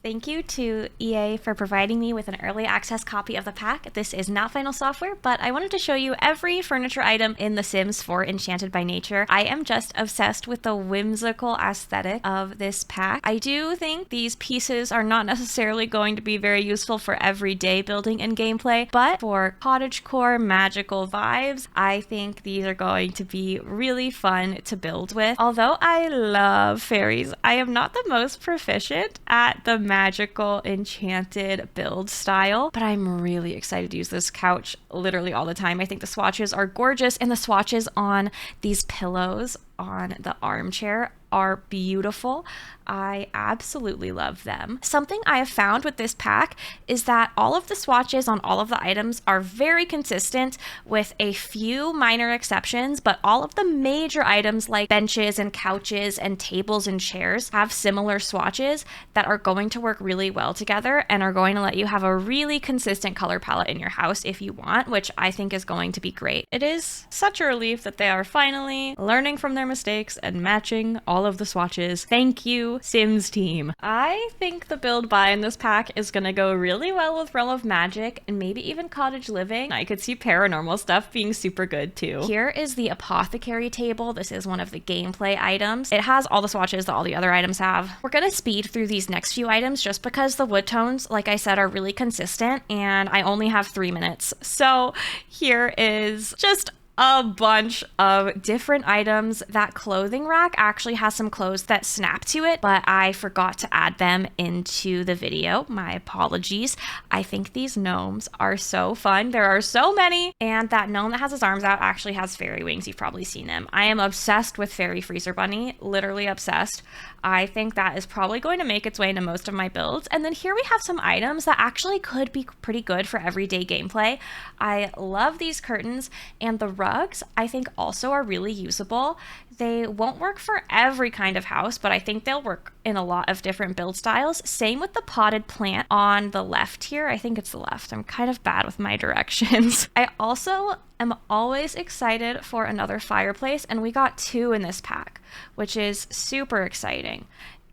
Thank you to EA for providing me with an early access copy of the pack. This is not final software, but I wanted to show you every furniture item in The Sims 4 Enchanted by Nature. I am just obsessed with the whimsical aesthetic of this pack. I do think these pieces are not necessarily going to be very useful for everyday building and gameplay, but for cottagecore magical vibes, I think these are going to be really fun to build with. Although I love fairies, I am not the most proficient at the magical enchanted build style, but I'm really excited to use this couch literally all the time. I think the swatches are gorgeous, and the swatches on these pillows on the armchair are beautiful. I absolutely love them. Something I have found with this pack is that all of the swatches on all of the items are very consistent with a few minor exceptions, but all of the major items like benches and couches and tables and chairs have similar swatches that are going to work really well together and are going to let you have a really consistent color palette in your house if you want, which I think is going to be great. It is such a relief that they are finally learning from their mistakes and matching all of the swatches. Thank you, Sims team. I think the build buy in this pack is gonna go really well with Realm of Magic and maybe even Cottage Living. I could see paranormal stuff being super good too. Here is the apothecary table. This is one of the gameplay items. It has all the swatches that all the other items have. We're gonna speed through these next few items just because the wood tones, like I said, are really consistent and I only have 3 minutes. So here is just a bunch of different items. That clothing rack actually has some clothes that snap to it, but I forgot to add them into the video. My apologies. I think these gnomes are so fun. There are so many, and that gnome that has his arms out actually has fairy wings. You've probably seen them. I am obsessed with Fairy Freezer Bunny, literally obsessed. I think that is probably going to make its way into most of my builds. And then here we have some items that actually could be pretty good for everyday gameplay. I love these curtains, and the rugs I think also are really usable. They won't work for every kind of house, but I think they'll work in a lot of different build styles. Same with the potted plant on the left here. I think it's the left. I'm kind of bad with my directions. I also am always excited for another fireplace, and we got 2 in this pack, which is super exciting.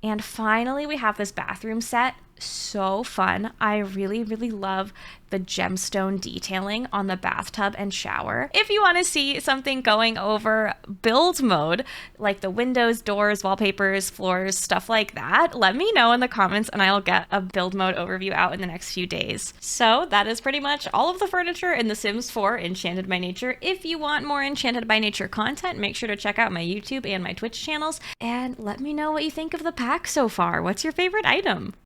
And finally, we have this bathroom set. So fun. I really, really love the gemstone detailing on the bathtub and shower. If you want to see something going over build mode, like the windows, doors, wallpapers, floors, stuff like that, let me know in the comments and I'll get a build mode overview out in the next few days. So that is pretty much all of the furniture in The Sims 4 Enchanted by Nature. If you want more Enchanted by Nature content, make sure to check out my YouTube and my Twitch channels, and let me know what you think of the pack so far. What's your favorite item?